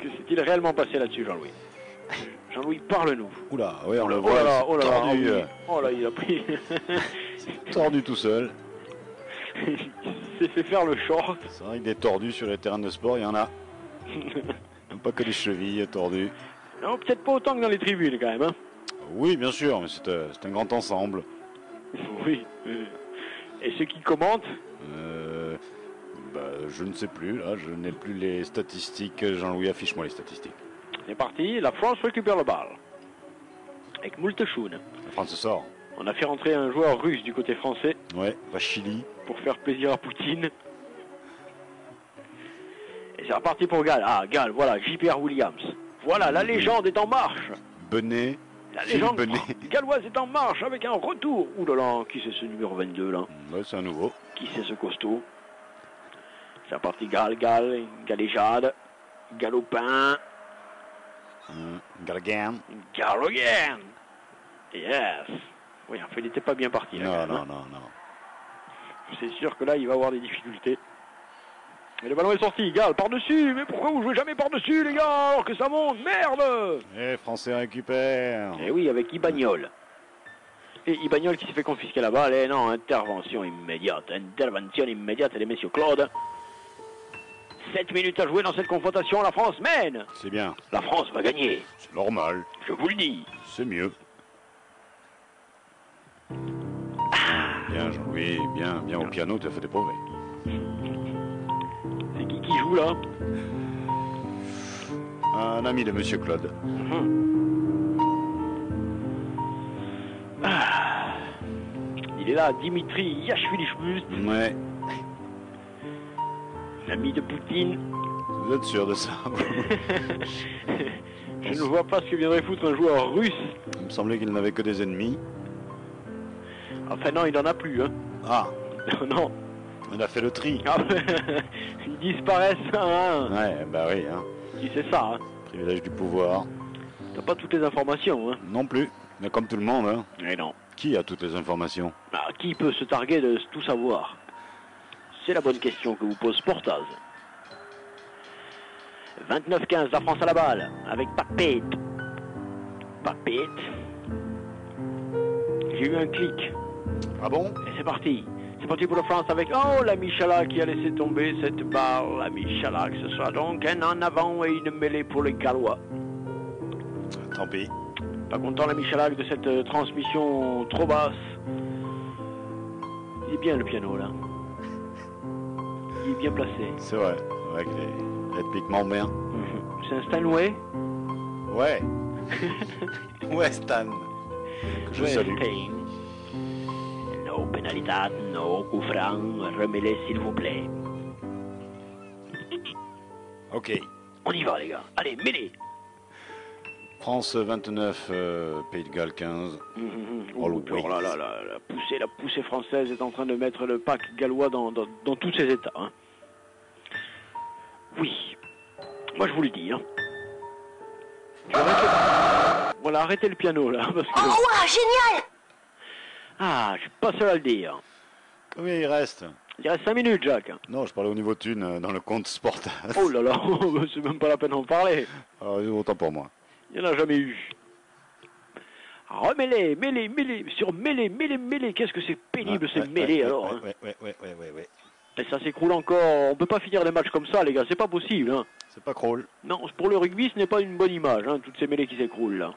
Que s'est-il réellement passé là-dessus, Jean-Louis? Jean-Louis, parle-nous. Oula, oui, on le voit. Tordu. Oh là, il a pris... tordu tout seul. Il s'est fait faire le short. C'est vrai que des tordus sur les terrains de sport, il y en a. Pas que les chevilles tordues. Non, peut-être pas autant que dans les tribunes quand même. Hein. Oui, bien sûr, mais c'est un grand ensemble. Oui. Et ceux qui commentent? Je ne sais plus, là, je n'ai plus les statistiques. Jean-Louis, affiche-moi les statistiques. C'est parti, la France récupère le ball. Avec Multechoun. La France se sort. On a fait rentrer un joueur russe du côté français. Ouais, Vachili. Pour faire plaisir à Poutine. Et c'est reparti pour Gall. Ah, Gall, voilà, JPR Williams. Voilà, la légende est en marche. Benet. La légende galloise est en marche avec un retour. Ouh là là, qui c'est ce numéro 22 là? Ouais, c'est un nouveau. Qui c'est ce costaud? C'est reparti, Galéjade, Galopin. Galgan. Yes. Oui, enfin, il n'était pas bien parti. Là, non. C'est sûr que là, il va avoir des difficultés. Mais le ballon est sorti, Gall, par-dessus. Mais pourquoi vous jouez jamais par-dessus, les gars, alors que ça monte? Merde! Français récupère. Eh oui, avec Ibagnol. Et Ibagnol qui s'est fait confisquer la balle. Et non, intervention immédiate, les messieurs Claude. 7 minutes à jouer dans cette confrontation, la France mène. C'est bien. La France va gagner. C'est normal. Je vous le dis. C'est mieux. Bien, Jean-Louis, bien au piano, tu as fait des progrès. C'est qui joue là? Un ami de Monsieur Claude. Il est là, Dimitri Yashvili-Shmust. Ouais. L'ami de Poutine. Vous êtes sûr de ça? Je ne vois pas ce que viendrait foutre un joueur russe. Il me semblait qu'il n'avait que des ennemis. Enfin non, il n'en a plus. Hein. Ah. Non. Il a fait le tri. Ah, ils disparaissent. Hein. Ouais, bah oui. Hein. Qui c'est ça? Hein. Privilège du pouvoir. T'as pas toutes les informations, hein? Non plus, mais comme tout le monde, hein. Mais non. Qui a toutes les informations? Ah, qui peut se targuer de tout savoir? C'est la bonne question que vous pose Sportaz. 29-15, la France à la balle, avec Papet. Papet. J'ai eu un clic. Ah bon? Et c'est parti. C'est parti pour la France avec, oh, la Michalak qui a laissé tomber cette balle. La Michalak, ce sera donc un en avant et une mêlée pour les Gallois. Tant pis. Pas content la Michalak de cette transmission trop basse. Il est bien le piano là. Il est bien placé. C'est vrai qu'il est rythmiquement bien. C'est un Steinway? Ouais. Ouais, Stan. Que je salue. No pénalité, no coup franc, remets-les s'il vous plaît. Ok. On y va les gars, allez, mêlée. France 29, Pays de Galles 15. Oh là là, la poussée française est en train de mettre le pack gallois dans tous ses états. Hein. Oui, moi je vous le dis. Hein. Voilà, arrêtez le piano là. Parce que... Oh, wow, génial! Ah, je suis pas seul à le dire. Combien il reste? Il reste 5 minutes, Jacques. Non, je parlais au niveau thune dans le compte Sportaz. Oh là là, c'est même pas la peine d'en parler. Autant pour moi. Il n'y en a jamais eu. Remêlez, mêlez, sur mêlez. Qu'est-ce que c'est pénible ces mêlées alors. Hein. Ouais. Et ça s'écroule encore. On peut pas finir des matchs comme ça, les gars. C'est pas possible. Hein. C'est pas crawl. Non, pour le rugby, ce n'est pas une bonne image, hein, toutes ces mêlées qui s'écroulent là.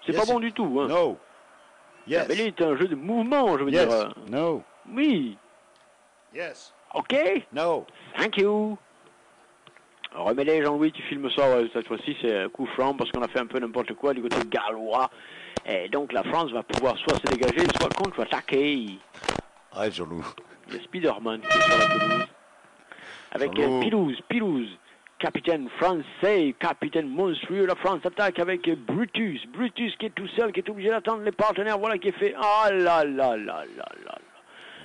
C'est pas bon du tout. Hein. No. Yes. La mêlée est un jeu de mouvement, je veux dire. No. Oui. Yes. Ok. No. Thank you. Remêlez, Jean-Louis, tu filmes ça, ouais, cette fois-ci c'est coup franc parce qu'on a fait un peu n'importe quoi du côté gallois. Et donc la France va pouvoir soit se dégager, soit contre-attaquer. Arrête, Jean-Loup. Il y a Spiderman qui est sur la pelouse. Avec Pilouse, capitaine français, capitaine monstrueux. La France attaque avec Brutus qui est tout seul, qui est obligé d'attendre les partenaires. Voilà qui est fait. Ah là.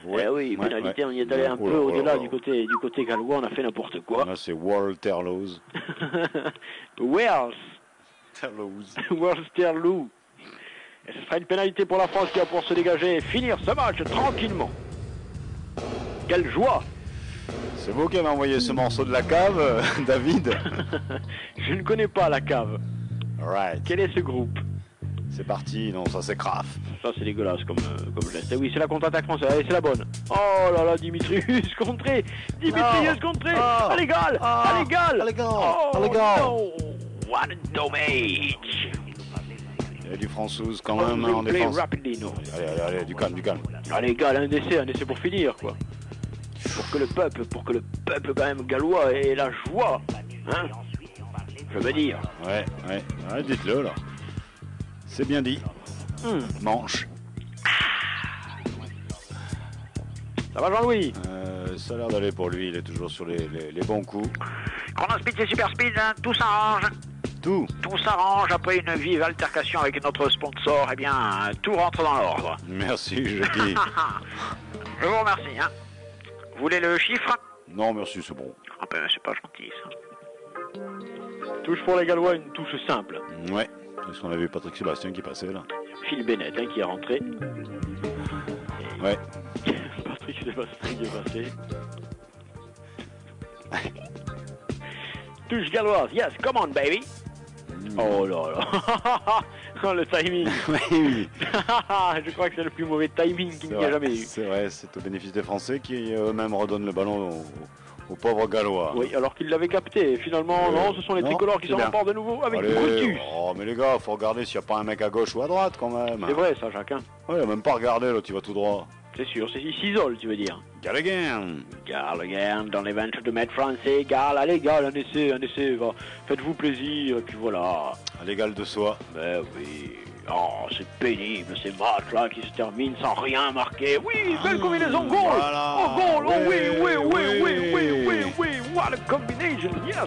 Ouais, eh oui, pénalité, on y est allé un peu au-delà du côté gallois, on a fait n'importe quoi. Là, c'est Waterloo. Wales Terlou. Et ce sera une pénalité pour la France qui va pour se dégager et finir ce match tranquillement. Quelle joie! C'est vous qui avez envoyé ce morceau de la cave, David? Je ne connais pas la cave. Right. Quel est ce groupe? C'est parti, non, ça c'est Kraft. Ça c'est dégueulasse comme geste. Et oui, c'est la contre-attaque française, allez, c'est la bonne. Oh là là, Dimitrius contré. Contré. À l'égal. Oh non. What a damage. Il y a du françoise quand même en défense. Allez, du calme. Allez, gars, un essai pour finir, quoi. Pour que le peuple quand même gallois ait la joie. Hein? Je veux dire. Ouais, dites-le là. C'est bien dit. Manche. Ça va, Jean-Louis? Ça a l'air d'aller pour lui, il est toujours sur les bons coups. Chronospeed, c'est super speed, hein, tout s'arrange. Tout s'arrange après une vive altercation avec notre sponsor. Eh bien, tout rentre dans l'ordre. Merci, je dis. Je vous remercie. Hein. Vous voulez le chiffre? Non, merci, c'est bon. Ah ben, c'est pas gentil, ça. Touche pour les Gallois, une touche simple. Ouais. Est-ce qu'on a vu Patrick Sébastien qui passait là? Phil Bennett qui est rentré. Ouais. Patrick Sébastien qui est passé. Touche galloise, yes, come on baby. Oh là là. Oh, le timing. Oui. Je crois que c'est le plus mauvais timing qu'il n'y a jamais eu. C'est vrai, c'est au bénéfice des Français qui eux-mêmes redonnent le ballon aux pauvres Gallois. Oui, alors qu'ils l'avaient capté. Finalement, non, ce sont les tricolores qui s'en emportent de nouveau avec Brutus. Oh, mais les gars, faut regarder s'il n'y a pas un mec à gauche ou à droite quand même. C'est vrai ça, Jacques. Ouais, même pas regarder, là, tu vas tout droit. C'est sûr, il s'isole, tu veux dire. Gallagher dans les 22 mètres français. Allez, un essai, va. Faites-vous plaisir, et puis voilà. À l'égal de soi. Ben oui. Oh, c'est pénible ces matchs-là qui se terminent sans rien marquer. Oui, belle combinaison, goal. Voilà. Oh, goal, oh oui. What a combination, yes.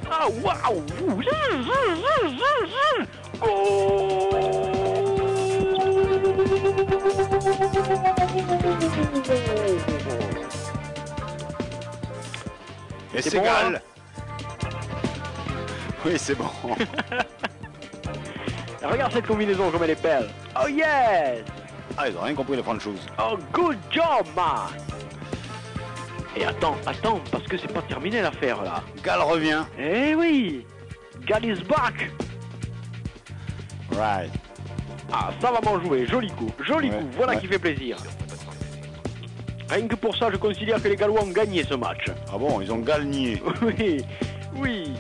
Ah, wow. Et c'est Galles. Oui, c'est bon. Regarde cette combinaison comme elle est belle. Oh yes! Ah, ils ont rien compris les franchises. Oh, good job, man! Et attends, parce que c'est pas terminé l'affaire là. Gall revient. Eh oui! Gall is back! Right. Ah, savamment joué, joli coup, voilà qui fait plaisir. Rien que pour ça, je considère que les Gallois ont gagné ce match. Ah bon, ils ont gagné. Oui, oui.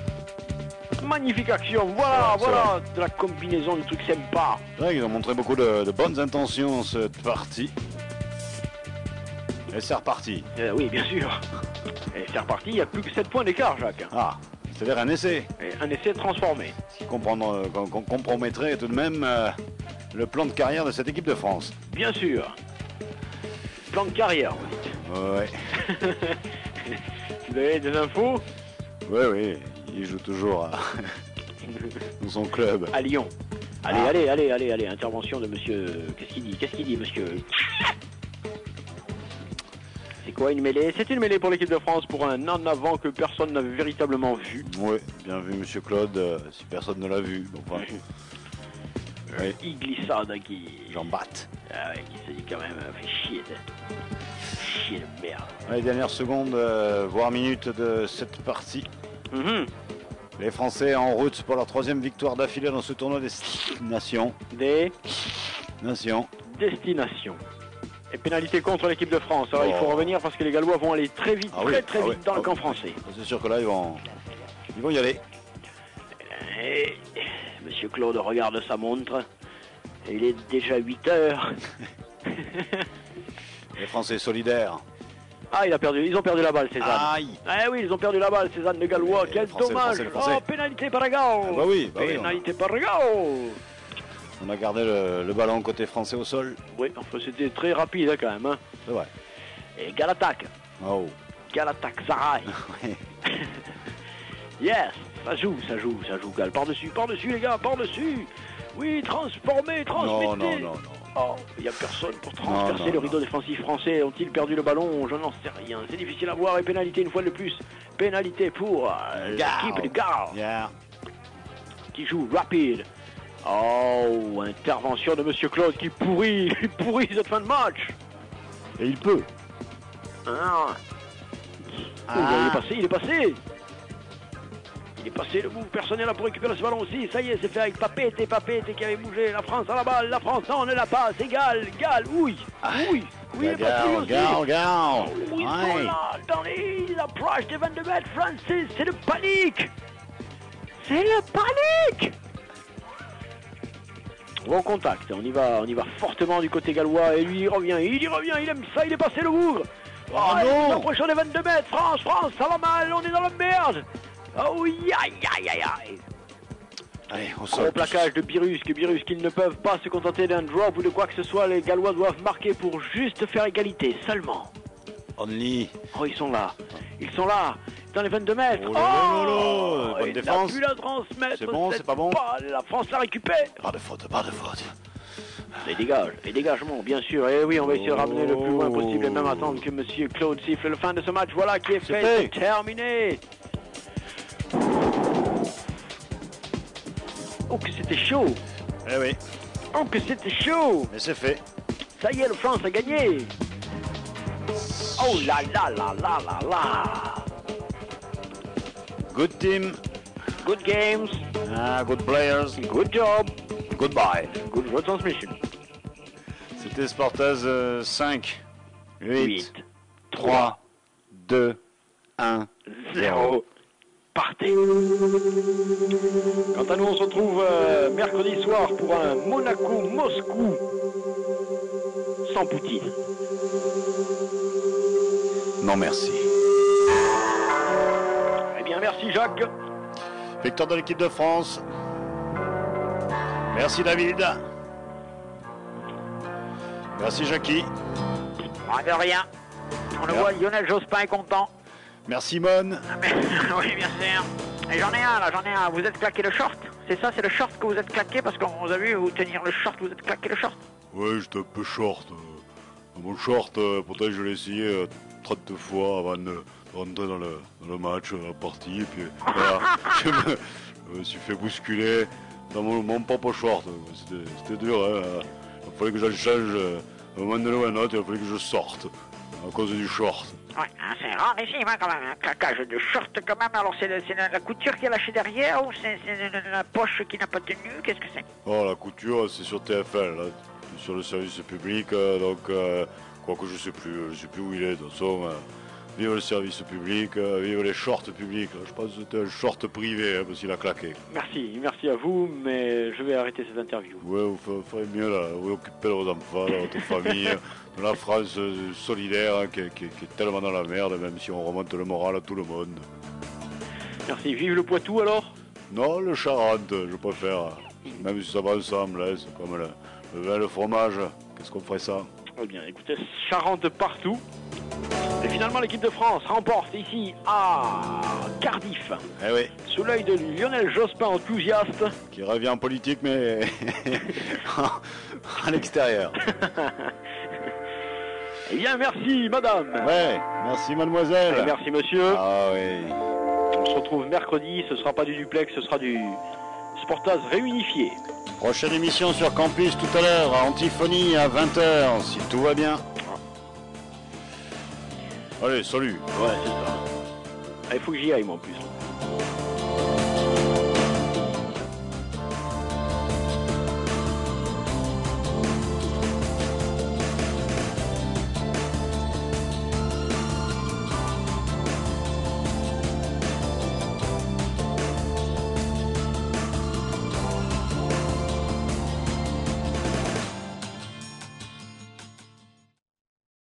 Magnifique action, voilà, de la combinaison, du truc sympa. C'est vrai qu'ils ont montré beaucoup de bonnes intentions dans cette partie. Et c'est reparti. Oui, bien sûr. Et c'est reparti, il n'y a plus que 7 points d'écart, Jacques. Ah, c'est-à-dire un essai. Et un essai transformé. Ce qui compromettrait tout de même le plan de carrière de cette équipe de France. Bien sûr. Plan de carrière, vous dites. Ouais. Vous avez des infos? Oui, il joue toujours dans son club. À Lyon. Allez, intervention de monsieur... Qu'est-ce qu'il dit, monsieur? C'est quoi une mêlée? C'est une mêlée pour l'équipe de France pour un en avant que personne n'avait véritablement vu. Oui, bien vu, monsieur Claude, si personne ne l'a vu. Enfin, oui. Iglissade qui... J'en batte. Ah ouais, qui se dit quand même, fait chier de merde. Les dernières secondes, voire minutes de cette partie. Les Français en route pour leur 3e victoire d'affilée dans ce tournoi des nations. Destination. Et pénalité contre l'équipe de France. Alors il faut revenir parce que les Gallois vont aller très vite, très vite dans le camp français. C'est sûr que là, ils vont y aller. Et monsieur Claude regarde sa montre. Et il est déjà 8 heures. Les Français solidaires. Ah, ils ont perdu la balle, Cézanne. Aïe. Ah oui, ils ont perdu la balle, Cézanne, les Gallois. Quel dommage. Oh, pénalité par Gao. Bah oui. Pénalité par Gao. On a gardé le ballon côté français au sol. Oui, enfin c'était très rapide quand même. C'est vrai. Et Galatak. Oh. Galatak Sarai. Yes, ça joue, Gal. Par-dessus, les gars, par-dessus. Oui, transmettez. Non. Oh, il n'y a personne pour transpercer le rideau défensif français. Ont-ils perdu le ballon? Je n'en sais rien. C'est difficile à voir et pénalité une fois de plus. Pénalité pour l'équipe de Gare. Yeah. Qui joue rapide. Oh, intervention de monsieur Claude qui pourrit cette fin de match. Et il peut. Il est passé. Il est passé, le move personnel là pour récupérer ce ballon aussi. Ça y est, c'est fait avec Papete qui avait bougé. La France à la balle. La France, non, on ne l'a pas. C'est Gall, oui. Oui, il est passé lui aussi. Gall. Ils sont là, dans les approches des 22 mètres français. C'est le panique. Bon contact, on y va fortement du côté gallois. Et lui, il revient, il aime ça, il est passé le bougre. Oh non. Approchons des 22 mètres. France, ça va mal, on est dans la merde. Oh, aïe. Allez, on Gros plaquage de Birus qu'ils ne peuvent pas se contenter d'un drop ou de quoi que ce soit. Les Gallois doivent marquer pour juste faire égalité, seulement. Only. Oh, ils sont là, dans les 22 mètres. Bonne défense. Il a pu la transmettre. C'est bon, c'est pas bon. La France la récupère. Pas de faute. Et dégagement, bien sûr. Et oui, on va essayer de ramener le plus loin possible et même attendre que monsieur Claude siffle le fin de ce match. Voilà qui est fait. C'est terminé. Oh, que c'était chaud. Eh oui. Oh, que c'était chaud. Mais c'est fait. Ça y est, la France a gagné. Oh là. Good team. Good games. Good players. Good job. Goodbye. Good retransmission. C'était Sportaz 5, 8, 3, 2, 1, 0. Partez. Quant à nous, on se retrouve mercredi soir pour un Monaco-Moscou sans Poutine. Non, merci. Eh bien, merci Jacques. Victoire de l'équipe de France. Merci David. Merci Jackie. Pas de rien. On le voit, Lionel Jospin est content. Merci Mon. Oui, bien sûr. Et j'en ai un. Vous êtes claqué le short? C'est ça, c'est le short que vous êtes claqué? Parce qu'on vous a vu vous tenir le short, vous êtes claqué le short? Ouais, j'étais un peu short. Mon short, pourtant je l'ai essayé 30 fois avant de rentrer dans le match, la partie. Et puis voilà, je me suis fait bousculer dans mon propre short. C'était dur. Hein. Il fallait que j'en change. Au moment de la note, il fallait que je sorte à cause du short. Ouais, hein, c'est rarissime hein, quand même, un claquage de short quand même. Alors c'est la couture qui est lâchée derrière ou c'est la poche qui n'a pas tenu? Qu'est-ce que c'est? Oh, la couture, c'est sur TFL, là, sur le service public, donc quoique je sais plus où il est. De toute façon, vive le service public, vive les shorts publics. Là. Je pense que c'était un short privé hein, parce qu'il a claqué. Merci à vous, mais je vais arrêter cette interview. Ouais, vous ferez mieux là, vous occupez de vos enfants, de votre famille, de la France solidaire hein, qui est tellement dans la merde, même si on remonte le moral à tout le monde. Merci. Vive le Poitou alors? Non, le Charente, je préfère. Même si ça va ensemble, hein, c'est comme le vin, le fromage. Qu'est-ce qu'on ferait ça? Eh bien, écoutez, Charente partout. Et finalement, l'équipe de France remporte ici à Cardiff. Eh oui. Sous l'œil de Lionel Jospin, enthousiaste. Qui revient en politique, mais à l'extérieur. Eh bien, merci, madame. Ouais, merci, mademoiselle. Et merci, monsieur. Ah oui. On se retrouve mercredi. Ce sera pas du duplex, ce sera du Sportaz réunifié. Prochaine émission sur Campus tout à l'heure, à Antiphonie à 20h, si tout va bien. Allez, salut. Ouais, c'est ça. Il faut que j'y aille, moi, en plus.